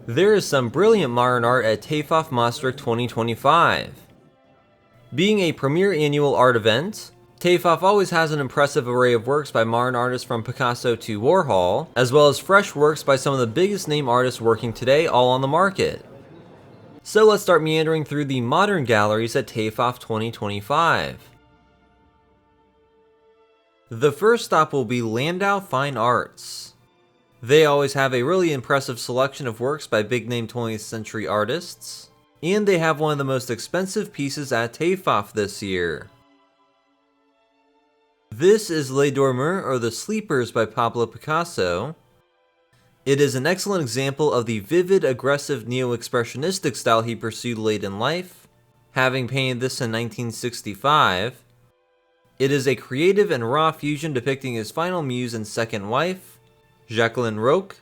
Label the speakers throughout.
Speaker 1: There is some brilliant modern art at TEFAF Maastricht 2025. Being a premier annual art event, TEFAF always has an impressive array of works by modern artists from Picasso to Warhol, as well as fresh works by some of the biggest name artists working today, all on the market. So let's start meandering through the modern galleries at TEFAF 2025. The first stop will be Landau Fine Arts. They always have a really impressive selection of works by big-name 20th century artists, and they have one of the most expensive pieces at TEFAF this year. This is Les Dormeurs, or The Sleepers by Pablo Picasso. It is an excellent example of the vivid, aggressive neo-expressionistic style he pursued late in life, having painted this in 1965. It is a creative and raw fusion depicting his final muse and second wife, Jacqueline Roch.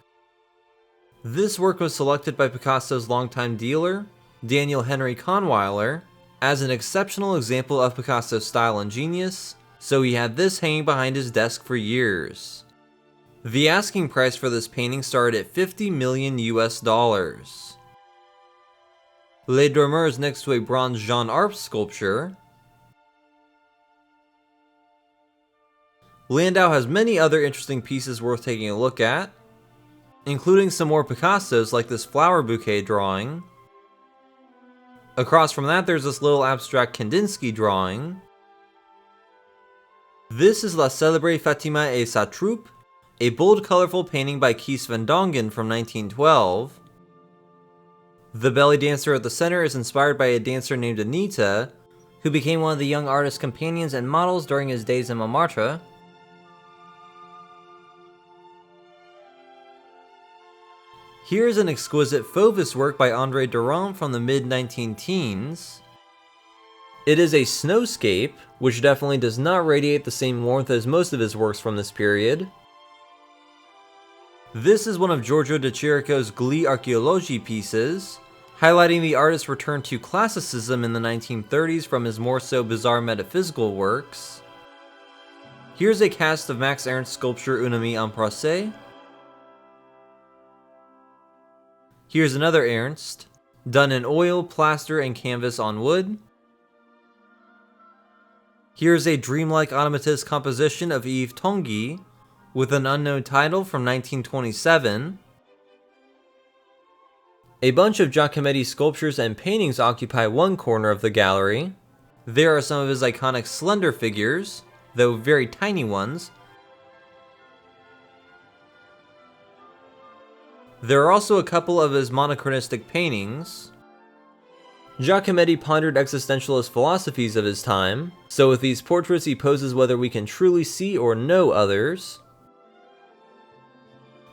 Speaker 1: This work was selected by Picasso's longtime dealer, Daniel Henry Kahnweiler, as an exceptional example of Picasso's style and genius, so he had this hanging behind his desk for years. The asking price for this painting started at $50 million US. Les Dormeurs is next to a bronze Jean Arp sculpture. Landau has many other interesting pieces worth taking a look at, including some more Picassos like this flower bouquet drawing. Across from that there's this little abstract Kandinsky drawing. This is La Célèbre Fatima et sa troupe, a bold colorful painting by Kees van Dongen from 1912. The belly dancer at the center is inspired by a dancer named Anita, who became one of the young artist's companions and models during his days in Montmartre. Here's an exquisite Fauvis work by André Durand from the mid-19-teens. It is a snowscape, which definitely does not radiate the same warmth as most of his works from this period. This is one of Giorgio de Chirico's Gli Archeologi pieces, highlighting the artist's return to classicism in the 1930s from his more so bizarre metaphysical works. Here's a cast of Max Ernst's sculpture Une Amie en Procès. Here's another Ernst, done in oil, plaster, and canvas on wood. Here's a dreamlike automatist composition of Yves Tanguy, with an unknown title from 1927. A bunch of Giacometti sculptures and paintings occupy one corner of the gallery. There are some of his iconic slender figures, though very tiny ones. There are also a couple of his monochronistic paintings. Giacometti pondered existentialist philosophies of his time, so with these portraits he poses whether we can truly see or know others.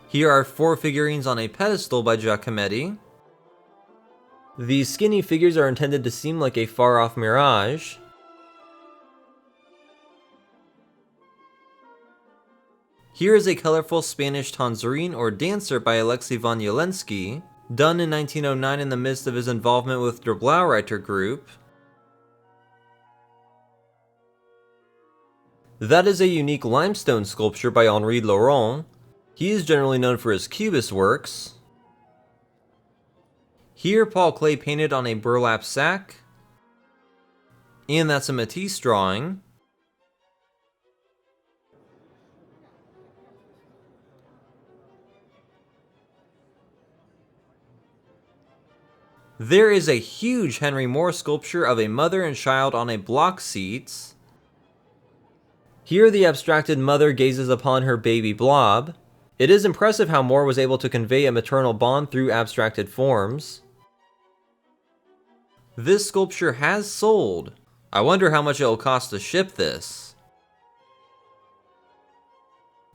Speaker 1: Here are 4 figurines on a pedestal by Giacometti. These skinny figures are intended to seem like a far-off mirage. Here is a colorful Spanish tanzarine or dancer by Alexei von Jelensky, done in 1909 in the midst of his involvement with Der Blaureiter group. That is a unique limestone sculpture by Henri Laurent. He is generally known for his cubist works. Here Paul Klee painted on a burlap sack, and that's a Matisse drawing. There is a huge Henry Moore sculpture of a mother and child on a block seat. Here the abstracted mother gazes upon her baby blob. It is impressive how Moore was able to convey a maternal bond through abstracted forms. This sculpture has sold. I wonder how much it will cost to ship this.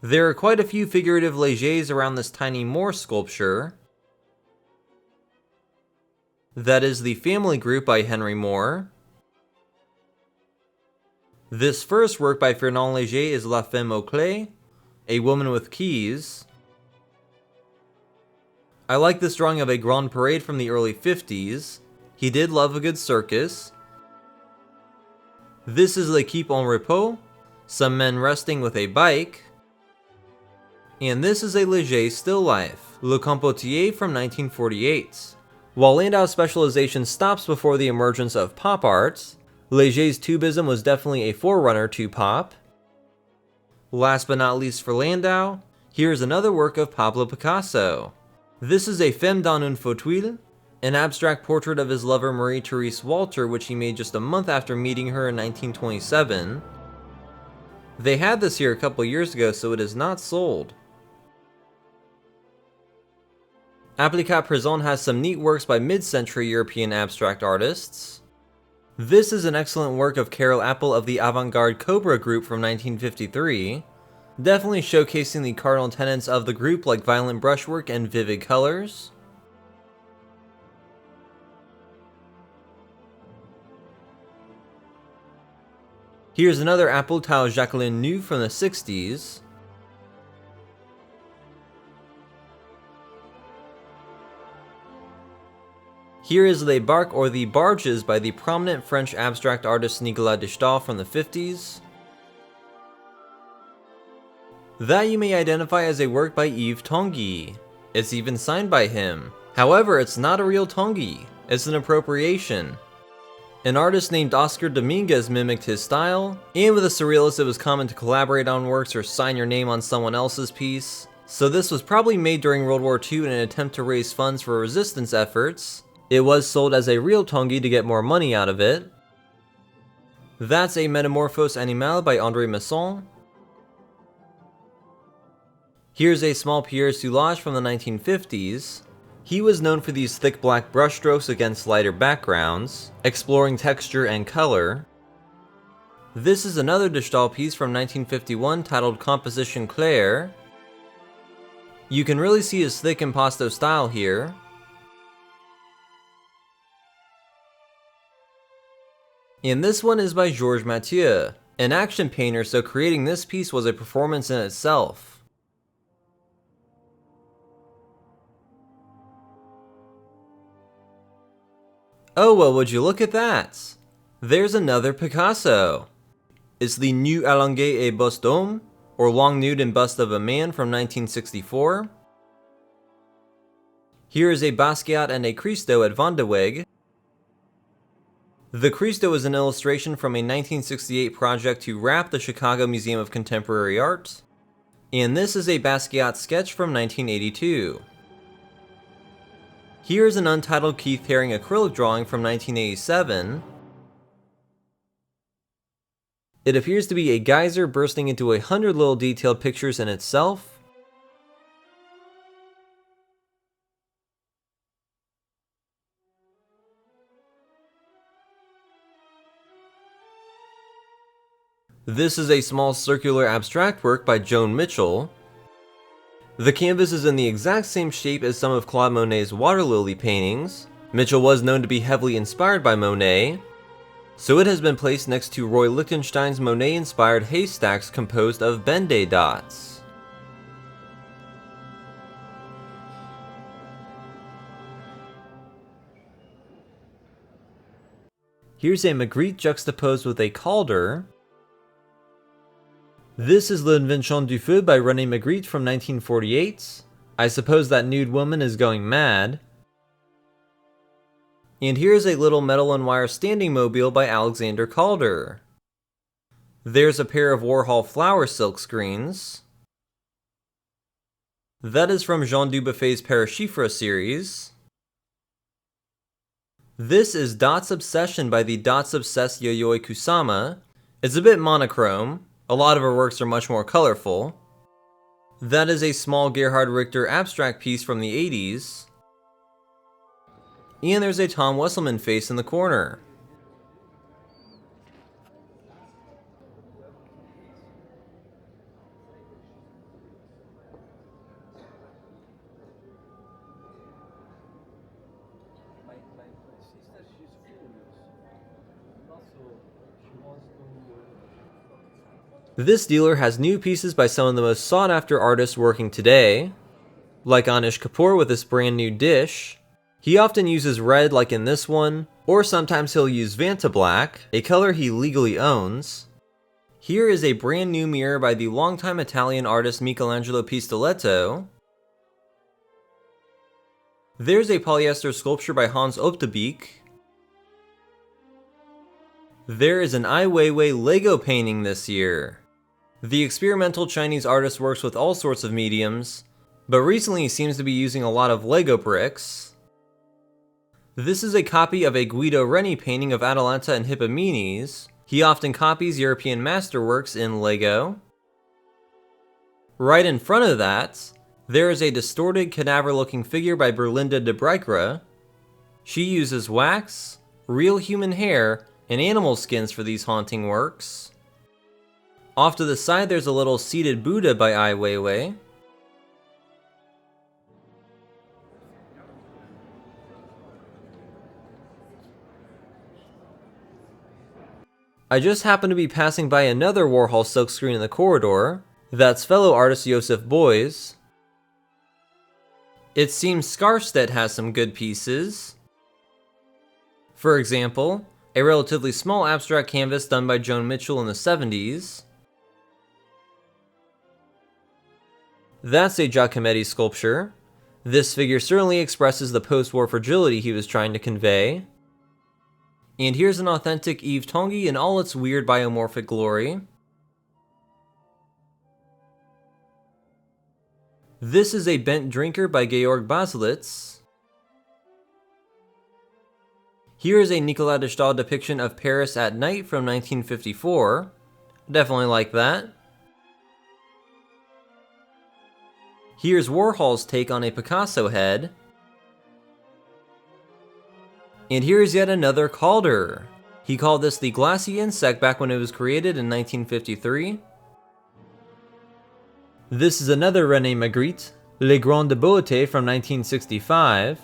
Speaker 1: There are quite a few figurative légers around this tiny Moore sculpture. That is The Family Group by Henry Moore. This first work by Fernand Leger is La Femme aux Clés, a woman with keys. I like this drawing of a Grand Parade from the early 50s. He did love a good circus. This is L'Équipe en Repos, some men resting with a bike. And this is a Leger still life, Le Compotier from 1948. While Landau's specialization stops before the emergence of pop art, Leger's Cubism was definitely a forerunner to pop. Last but not least for Landau, here is another work of Pablo Picasso. This is a Femme dans une fauteuil, an abstract portrait of his lover Marie-Therese Walter, which he made just a month after meeting her in 1927. They had this here a couple years ago, so it is not sold. Applicat Présent has some neat works by mid-century European abstract artists. This is an excellent work of Karel Appel of the avant-garde Cobra group from 1953, definitely showcasing the cardinal tenets of the group like violent brushwork and vivid colors. Here's another Appel Tau Jacqueline Nu from the 60s. Here is Les Barques or The Barges by the prominent French abstract artist Nicolas de Staël from the 50s. That you may identify as a work by Yves Tanguy. It's even signed by him. However, it's not a real Tanguy, it's an appropriation. An artist named Oscar Dominguez mimicked his style, and with a surrealist it was common to collaborate on works or sign your name on someone else's piece, so this was probably made during World War II in an attempt to raise funds for resistance efforts. It was sold as a real Tanguy to get more money out of it. That's a Metamorphose Animale by André Masson. Here's a small Pierre Soulages from the 1950s. He was known for these thick black brushstrokes against lighter backgrounds, exploring texture and color. This is another de Staël piece from 1951 titled Composition Claire. You can really see his thick impasto style here. And this one is by Georges Mathieu, an action painter, so creating this piece was a performance in itself. Oh well, would you look at that? There's another Picasso. It's the Nu allongé et buste d'homme, or Long Nude and Bust of a Man from 1964. Here is a Basquiat and a Christo at Van de Weg. The Christo is an illustration from a 1968 project to wrap the Chicago Museum of Contemporary Art, and this is a Basquiat sketch from 1982. Here's an untitled Keith Haring acrylic drawing from 1987. It appears to be a geyser bursting into 100 little detailed pictures in itself. This is a small circular abstract work by Joan Mitchell. The canvas is in the exact same shape as some of Claude Monet's water lily paintings. Mitchell was known to be heavily inspired by Monet, so it has been placed next to Roy Lichtenstein's Monet-inspired haystacks composed of Ben-Day dots. Here's a Magritte juxtaposed with a Calder. This is L'Invention du Feu by Rene Magritte from 1948. I suppose that nude woman is going mad. And here's a little metal and wire standing mobile by Alexander Calder. There's a pair of Warhol flower silk screens. That is from Jean Dubuffet's Parachiffre series. This is Dots Obsession by the Dots Obsessed Yayoi Kusama. It's a bit monochrome. A lot of her works are much more colorful. That is a small Gerhard Richter abstract piece from the 80s. And there's a Tom Wesselmann face in the corner. This dealer has new pieces by some of the most sought-after artists working today, like Anish Kapoor with this brand new dish. He often uses red like in this one, or sometimes he'll use Vanta Black, a color he legally owns. Here is a brand new mirror by the longtime Italian artist Michelangelo Pistoletto. There's a polyester sculpture by Hans Optebeek. There is an Ai Weiwei Lego painting this year. The experimental Chinese artist works with all sorts of mediums, but recently he seems to be using a lot of Lego bricks. This is a copy of a Guido Reni painting of Atalanta and Hippomenes. He often copies European masterworks in Lego. Right in front of that, there is a distorted cadaver-looking figure by Berlinda de Breikere. She uses wax, real human hair, and animal skins for these haunting works. Off to the side there's a little seated Buddha by Ai Weiwei. I just happened to be passing by another Warhol silkscreen in the corridor. That's fellow artist Josef Beuys. It seems Skarstedt has some good pieces. For example, a relatively small abstract canvas done by Joan Mitchell in the 70s. That's a Giacometti sculpture. This figure certainly expresses the post-war fragility he was trying to convey. And here's an authentic Yves Tanguy in all its weird biomorphic glory. This is a Bent Drinker by Georg Baselitz. Here is a Nicolas de Stael depiction of Paris at night from 1954. Definitely like that. Here's Warhol's take on a Picasso head. And here's yet another Calder. He called this the glassy insect back when it was created in 1953. This is another Rene Magritte, Les Grandes Beautés from 1965.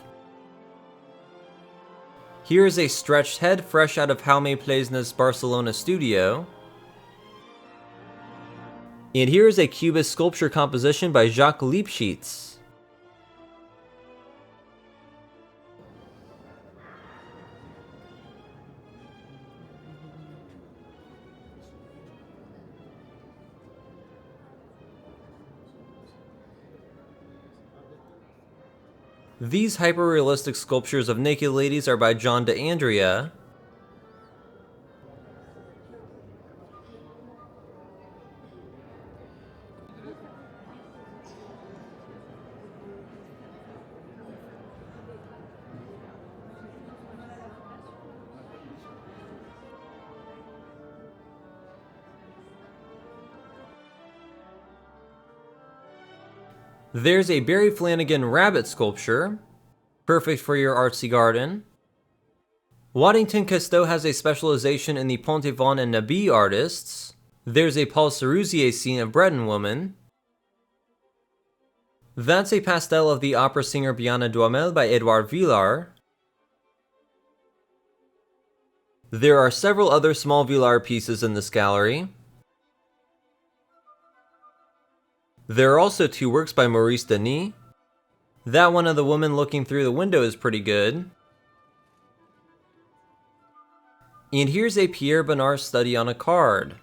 Speaker 1: Here is a stretched head fresh out of Jaume Plesnes's Barcelona studio. And here is a Cubist sculpture composition by Jacques Lipschitz. These hyper-realistic sculptures of naked ladies are by John de Andrea. There's a Barry Flanagan rabbit sculpture, perfect for your artsy garden. Waddington Casteau has a specialization in the Pontevin and Nabi artists. There's a Paul Seruzier scene of Breton Woman. That's a pastel of the opera singer Biana Duhamel by Edouard Villard. There are several other small Villard pieces in this gallery. There are also two works by Maurice Denis. That one of the woman looking through the window is pretty good. And here's a Pierre Bonnard study on a card.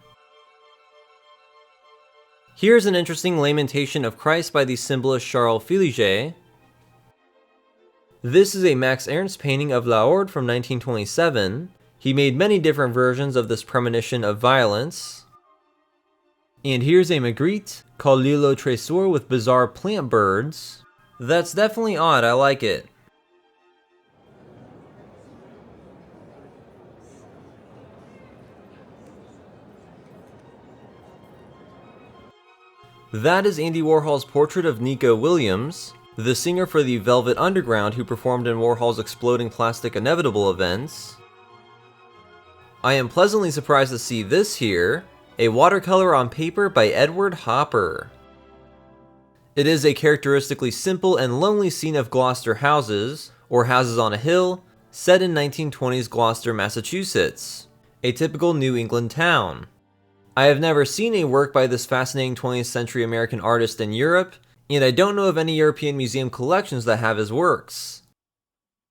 Speaker 1: Here's an interesting lamentation of Christ by the symbolist Charles Filiger. This is a Max Ernst painting of La Horde from 1927. He made many different versions of this premonition of violence. And here's a Magritte called L'Île au Trésor with bizarre plant birds. That's definitely odd, I like it. That is Andy Warhol's portrait of Nico Williams, the singer for the Velvet Underground who performed in Warhol's Exploding Plastic Inevitable events. I am pleasantly surprised to see this here, a watercolor on paper by Edward Hopper. It is a characteristically simple and lonely scene of Gloucester houses, or houses on a hill, set in 1920s Gloucester, Massachusetts, a typical New England town. I have never seen a work by this fascinating 20th century American artist in Europe, and I don't know of any European museum collections that have his works.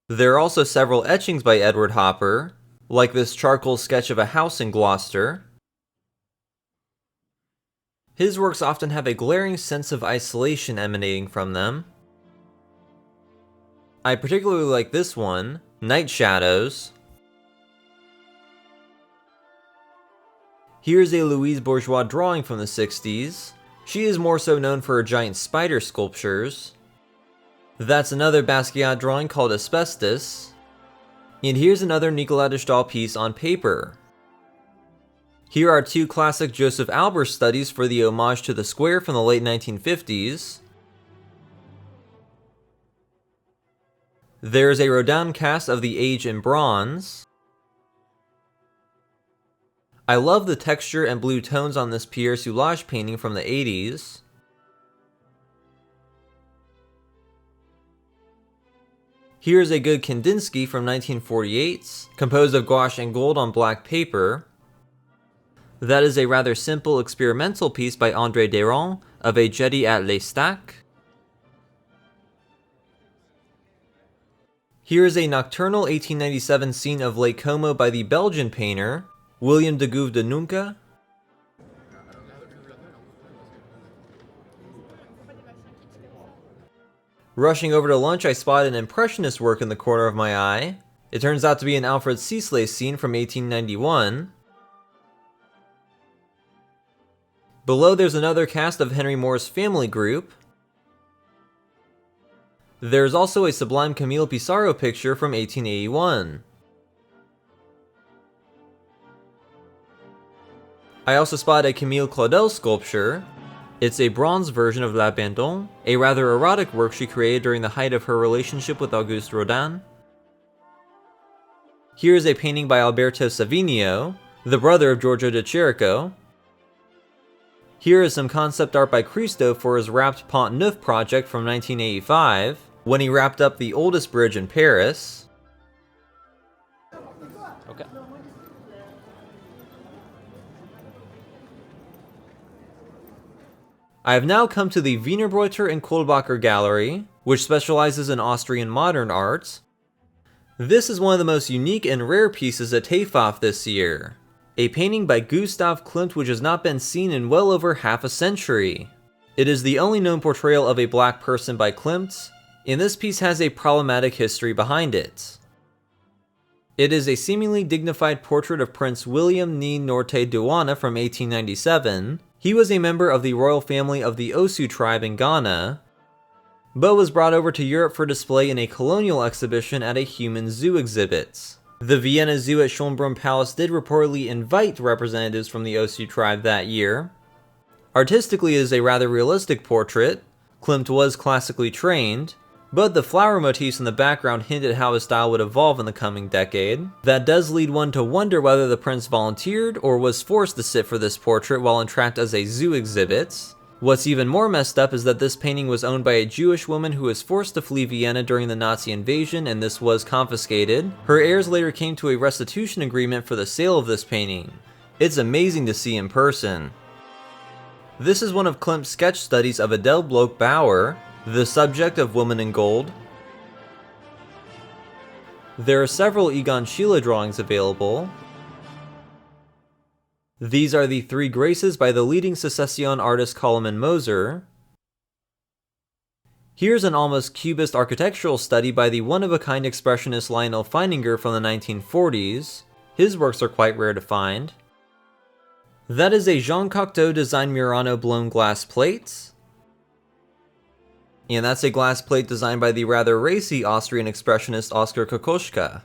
Speaker 1: There are also several etchings by Edward Hopper, like this charcoal sketch of a house in Gloucester. His works often have a glaring sense of isolation emanating from them. I particularly like this one, Night Shadows. Here's a Louise Bourgeois drawing from the 60s. She is more so known for her giant spider sculptures. That's another Basquiat drawing called Asbestos. And here's another Nicolas de Stael piece on paper. Here are two classic Joseph Albers studies for the homage to the square from the late 1950s. There's a Rodin cast of the Age in bronze. I love the texture and blue tones on this Pierre Soulages painting from the 80s. Here's a good Kandinsky from 1948, composed of gouache and gold on black paper. That is a rather simple experimental piece by André Déron of a jetty at l'Estaque. Here is a nocturnal 1897 scene of Lake Como by the Belgian painter, William de Gouve de Nunca. Rushing over to lunch, I spotted an impressionist work in the corner of my eye. It turns out to be an Alfred Sisley scene from 1891. Below there's another cast of Henry Moore's Family Group. There's also a Sublime Camille Pissarro picture from 1881. I also spotted a Camille Claudel sculpture. It's a bronze version of L'Abandon, a rather erotic work she created during the height of her relationship with Auguste Rodin. Here is a painting by Alberto Savinio, the brother of Giorgio de Chirico. Here is some concept art by Christo for his wrapped Pont Neuf project from 1985, when he wrapped up the oldest bridge in Paris. Okay. I have now come to the Wienerbräuter and Kohlbacher Gallery, which specializes in Austrian modern art. This is one of the most unique and rare pieces at TEFAF this year. A painting by Gustav Klimt which has not been seen in well over half a century. It is the only known portrayal of a black person by Klimt, and this piece has a problematic history behind it. It is a seemingly dignified portrait of Prince William Ni Norte Douala from 1897. He was a member of the royal family of the Osu tribe in Ghana, but was brought over to Europe for display in a colonial exhibition at a human zoo exhibit. The Vienna Zoo at Schönbrunn Palace did reportedly invite representatives from the Osu tribe that year. Artistically, it is a rather realistic portrait. Klimt was classically trained, but the flower motifs in the background hint at how his style would evolve in the coming decade. That does lead one to wonder whether the prince volunteered or was forced to sit for this portrait while entrapped as a zoo exhibit. What's even more messed up is that this painting was owned by a Jewish woman who was forced to flee Vienna during the Nazi invasion, and this was confiscated. Her heirs later came to a restitution agreement for the sale of this painting. It's amazing to see in person. This is one of Klimt's sketch studies of Adele Bloch-Bauer, the subject of Woman in Gold. There are several Egon Schiele drawings available. These are the Three Graces by the leading Secession artist Koloman Moser. Here's an almost cubist architectural study by the one-of-a-kind expressionist Lionel Feininger from the 1940s. His works are quite rare to find. That is a Jean Cocteau designed Murano blown glass plate. And that's a glass plate designed by the rather racy Austrian expressionist Oskar Kokoschka.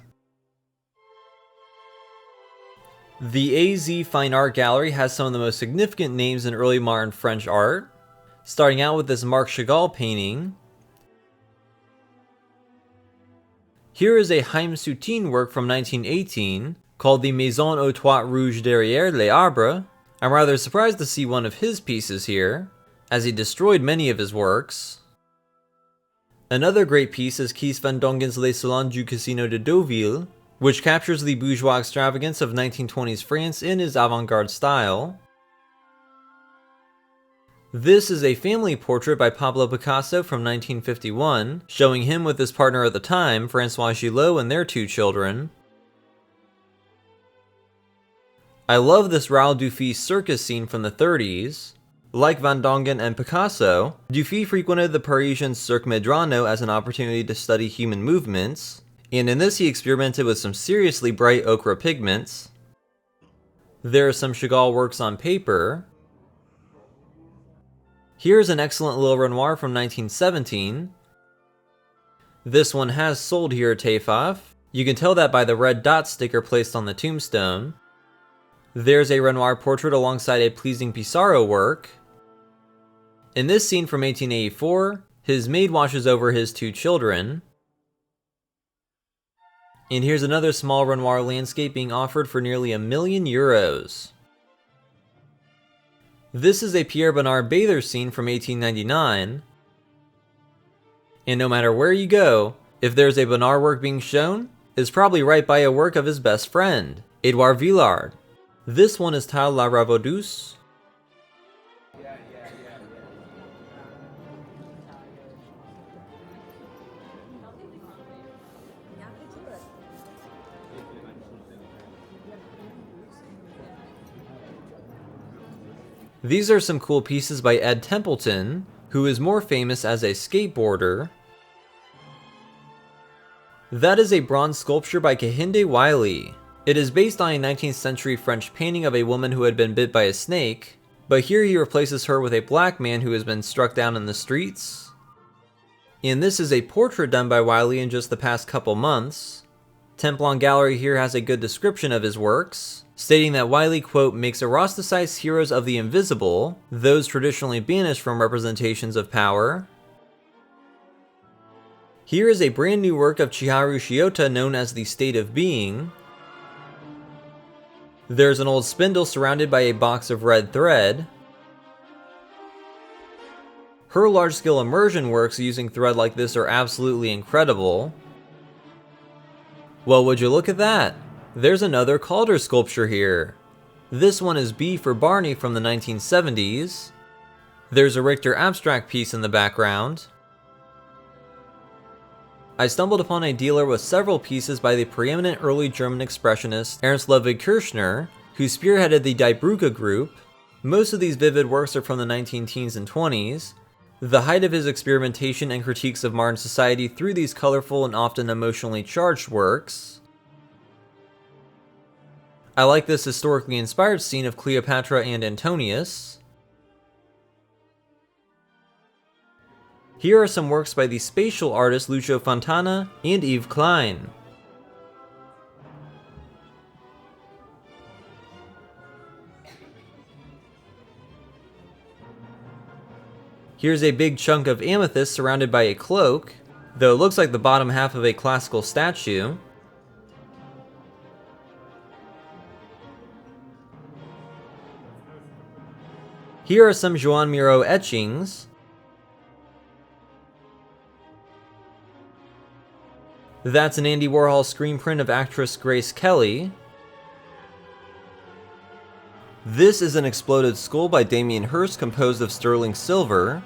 Speaker 1: The AZ Fine Art Gallery has some of the most significant names in early modern French art, starting out with this Marc Chagall painting. Here is a Haïm Soutine work from 1918, called the Maison aux Toits Rouges derrière les arbres. I'm rather surprised to see one of his pieces here, as he destroyed many of his works. Another great piece is Kees van Dongen's Les Salons du Casino de Deauville, which captures the bourgeois extravagance of 1920s France in his avant-garde style. This is a family portrait by Pablo Picasso from 1951, showing him with his partner at the time, François Gillot, and their two children. I love this Raoul Dufy circus scene from the 30s. Like Van Dongen and Picasso, Dufy frequented the Parisian Cirque Medrano as an opportunity to study human movements, and in this he experimented with some seriously bright ochre pigments. There are some Chagall works on paper. Here's an excellent little Renoir from 1917. This one has sold here at TEFAF. You can tell that by the red dot sticker placed on the tombstone. There's a Renoir portrait alongside a pleasing Pissarro work. In this scene from 1884, his maid watches over his 2 children. And here's another small Renoir landscape being offered for nearly €1,000,000. This is a Pierre Bonnard bather scene from 1899. And no matter where you go, if there's a Bonnard work being shown, it's probably right by a work of his best friend, Edouard Villard. This one is titled La Ravaudeuse. These are some cool pieces by Ed Templeton, who is more famous as a skateboarder. That is a bronze sculpture by Kehinde Wiley. It is based on a 19th century French painting of a woman who had been bit by a snake, but here he replaces her with a black man who has been struck down in the streets. And this is a portrait done by Wiley in just the past couple months. Templon Gallery here has a good description of his works, stating that Wiley, quote, makes eroticized heroes of the invisible, those traditionally banished from representations of power. Here is a brand new work of Chiharu Shiota known as the State of Being. There's an old spindle surrounded by a box of red thread. Her large-scale immersion works using thread like this are absolutely incredible. Well, would you look at that? There's another Calder sculpture here. This one is B for Barney from the 1970s. There's a Richter abstract piece in the background. I stumbled upon a dealer with several pieces by the preeminent early German expressionist Ernst Ludwig Kirchner, who spearheaded the Die Brücke group. Most of these vivid works are from the 19-teens and 20s, the height of his experimentation and critiques of modern society through these colorful and often emotionally charged works. I like this historically inspired scene of Cleopatra and Antonius. Here are some works by the spatial artists Lucio Fontana and Yves Klein. Here's a big chunk of amethyst surrounded by a cloak, though it looks like the bottom half of a classical statue. Here are some Joan Miro etchings. That's an Andy Warhol screen print of actress Grace Kelly. This is an exploded skull by Damien Hirst composed of sterling silver.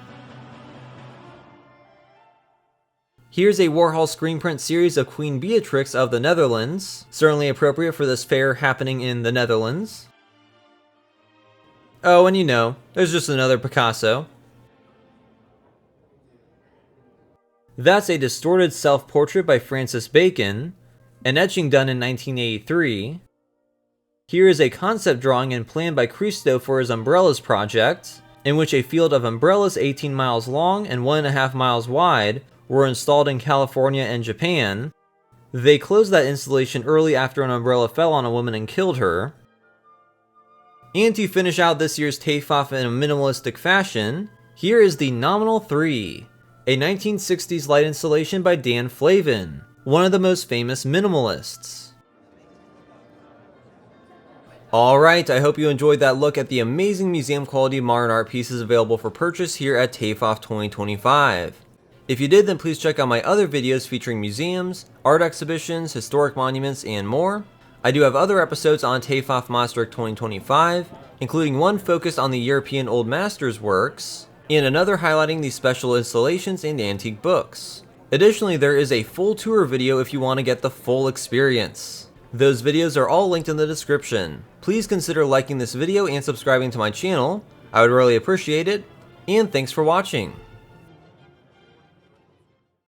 Speaker 1: Here's a Warhol screen print series of Queen Beatrix of the Netherlands, certainly appropriate for this fair happening in the Netherlands. Oh, and you know, there's just another Picasso. That's a distorted self-portrait by Francis Bacon, an etching done in 1983. Here is a concept drawing and plan by Christo for his Umbrellas project, in which a field of umbrellas 18 miles long and 1.5 miles wide were installed in California and Japan. They closed that installation early after an umbrella fell on a woman and killed her. And to finish out this year's TEFAF in a minimalistic fashion, here is the Nominal 3, a 1960s light installation by Dan Flavin, one of the most famous minimalists. Alright, I hope you enjoyed that look at the amazing museum quality modern art pieces available for purchase here at TEFAF 2025. If you did, then please check out my other videos featuring museums, art exhibitions, historic monuments, and more. I do have other episodes on TEFAF Maastricht 2025, including one focused on the European Old Masters works, and another highlighting the special installations and antique books. Additionally, there is a full tour video if you want to get the full experience. Those videos are all linked in the description. Please consider liking this video and subscribing to my channel. I would really appreciate it, and thanks for watching.